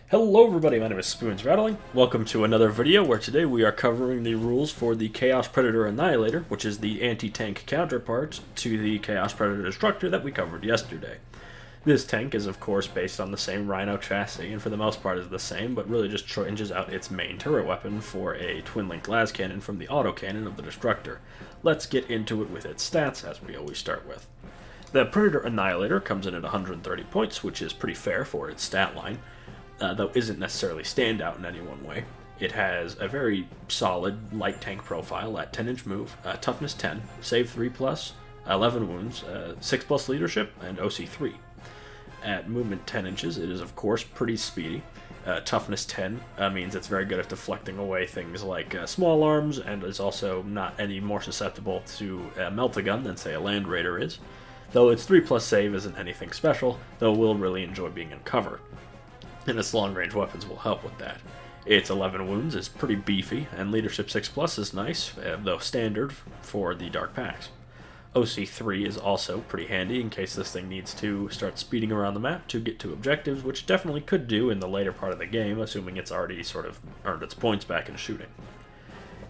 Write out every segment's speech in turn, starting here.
Hello everybody, my name is Spoons Rattling. Welcome to another video where today we are covering the rules for the Chaos Predator Annihilator, which is the anti-tank counterpart to the Chaos Predator Destructor that we covered yesterday. This tank is of course based on the same Rhino chassis and for the most part is the same, but really just changes out its main turret weapon for a twin-link las cannon from the autocannon of the Destructor. Let's get into it with its stats as we always start with. The Predator Annihilator comes in at 130 points, which is pretty fair for its stat line. Though isn't necessarily standout in any one way. It has a very solid light tank profile at 10-inch move, toughness 10, save 3+, 11 wounds, 6+ leadership, and OC 3. At movement 10 inches, it is of course pretty speedy. Toughness 10 means it's very good at deflecting away things like small arms, and is also not any more susceptible to melt-a-gun than say a Land Raider is. Though its 3+ save isn't anything special, though it will really enjoy being in cover. And its long-range weapons will help with that. Its 11 wounds is pretty beefy, and leadership 6+ is nice, though standard for the Dark Packs. OC 3 is also pretty handy in case this thing needs to start speeding around the map to get to objectives, which it definitely could do in the later part of the game, assuming it's already sort of earned its points back in shooting.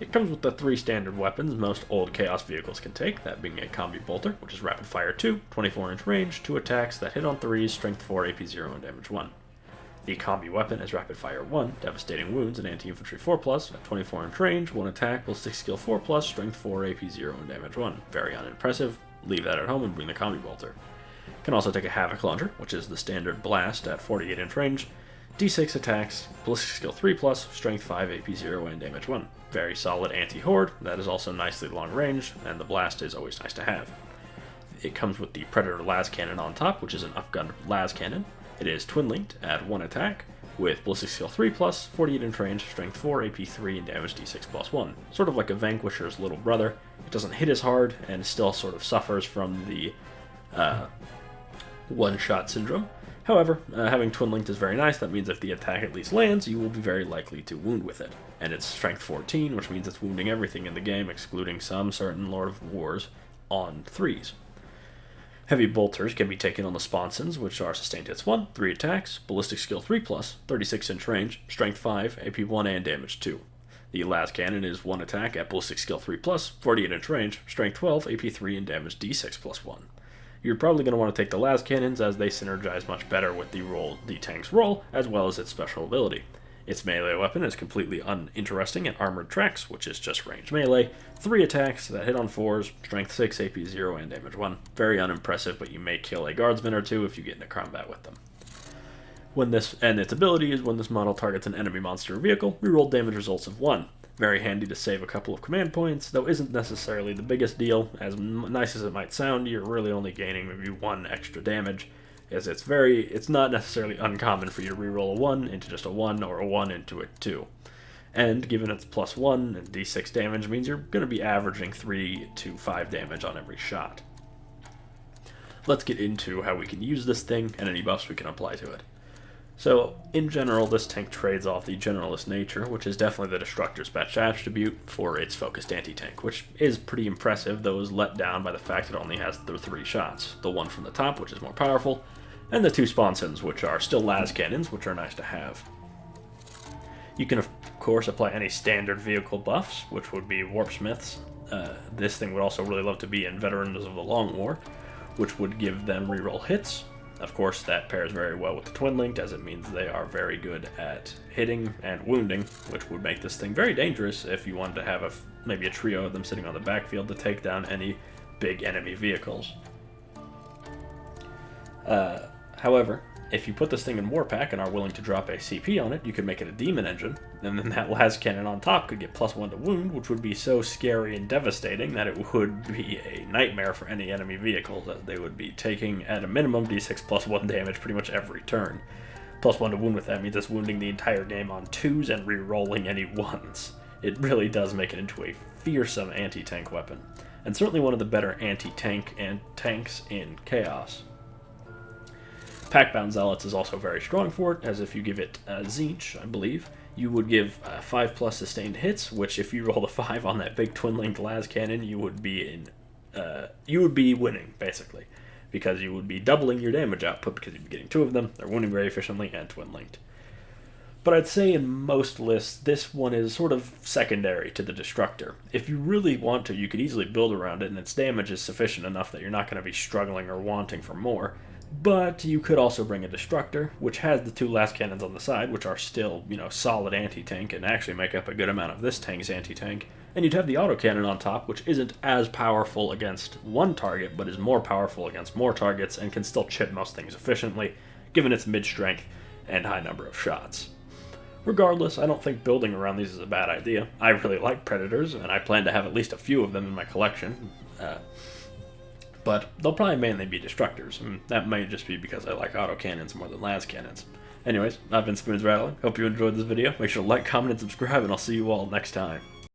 It comes with the 3 standard weapons most old Chaos vehicles can take, that being a Combi Bolter, which is Rapid Fire 2, 24-inch range, 2 attacks that hit on 3s, Strength 4, AP 0, and Damage 1. The Combi weapon is Rapid Fire 1, Devastating Wounds, and Anti-Infantry 4+, at 24-inch range, 1 attack, Ballistic Skill 4+, Strength 4, AP 0, and Damage 1. Very unimpressive. Leave that at home and bring the Combi Bolter. Can also take a Havoc Launcher, which is the standard blast at 48-inch range, D6 attacks, Ballistic Skill 3+, Strength 5, AP 0, and Damage 1. Very solid anti-horde, that is also nicely long range, and the blast is always nice to have. It comes with the Predator las cannon on top, which is an upgunned las cannon. It is twin-linked at 1 attack, with Ballistic Skill 3+, 48-inch range, Strength 4, AP 3, and Damage D6+1. Sort of like a Vanquisher's little brother. It doesn't hit as hard, and still sort of suffers from the one-shot syndrome. However, having twin-linked is very nice. That means if the attack at least lands, you will be very likely to wound with it. And it's Strength 14, which means it's wounding everything in the game, excluding some certain Lord of Wars on 3s. Heavy bolters can be taken on the sponsons, which are Sustained Hits 1, 3 attacks, Ballistic Skill 3+, 36-inch range, Strength 5, AP 1, and Damage 2. The las cannon is 1 attack at Ballistic Skill 3+, 48-inch range, Strength 12, AP 3, and Damage D6+1. You're probably going to want to take the las cannons as they synergize much better with the tank's roll, as well as its special ability. Its melee weapon is completely uninteresting at Armored Tracks, which is just ranged melee, 3 attacks that hit on 4s, Strength 6, AP 0, and Damage 1. Very unimpressive, but you may kill a guardsman or 2 if you get into combat with them. Its ability is when this model targets an enemy monster or vehicle, reroll damage results of 1. Very handy to save a couple of command points, though isn't necessarily the biggest deal. As nice as it might sound, you're really only gaining maybe 1 extra damage, as it's not necessarily uncommon for you to reroll a 1 into just a 1 or a 1 into a 2. And given its +1 and d6 damage means you're going to be averaging 3 to 5 damage on every shot. Let's get into how we can use this thing and any buffs we can apply to it. So, in general, this tank trades off the generalist nature, which is definitely the Destructor's best attribute, for its focused anti-tank, which is pretty impressive, though is let down by the fact it only has the 3 shots. The one from the top, which is more powerful, and the 2 sponsons, which are still las cannons, which are nice to have. You can, of course, apply any standard vehicle buffs, which would be Warpsmiths. This thing would also really love to be in Veterans of the Long War, which would give them reroll hits. Of course, that pairs very well with the twin-linked, as it means they are very good at hitting and wounding, which would make this thing very dangerous if you wanted to have maybe a trio of them sitting on the backfield to take down any big enemy vehicles. However, if you put this thing in Warpack and are willing to drop a CP on it, you could make it a Demon Engine, and then that las cannon on top could get +1 to wound, which would be so scary and devastating that it would be a nightmare for any enemy vehicle, that they would be taking, at a minimum, d6 +1 damage pretty much every turn. +1 to wound with that means it's wounding the entire game on 2s and re-rolling any 1s. It really does make it into a fearsome anti-tank weapon, and certainly one of the better anti-tank and tanks in Chaos. Packbound Zealots is also very strong for it, as if you give it Zinch, I believe, you would give 5+ sustained hits, which if you roll a 5 on that big twin-linked las cannon, you would be winning, basically, because you would be doubling your damage output because you'd be getting 2 of them, they're wounding very efficiently, and twin-linked. But I'd say in most lists, this one is sort of secondary to the Destructor. If you really want to, you could easily build around it, and its damage is sufficient enough that you're not going to be struggling or wanting for more. But you could also bring a Destructor, which has the 2 last cannons on the side, which are still, solid anti-tank, and actually make up a good amount of this tank's anti-tank. And you'd have the autocannon on top, which isn't as powerful against one target, but is more powerful against more targets, and can still chip most things efficiently, given its mid-strength and high number of shots. Regardless, I don't think building around these is a bad idea. I really like Predators, and I plan to have at least a few of them in my collection. But they'll probably mainly be Destructors, and that might just be because I like autocannons more than las cannons. Anyways, I've been Spoons Rattling. Hope you enjoyed this video. Make sure to like, comment, and subscribe, and I'll see you all next time.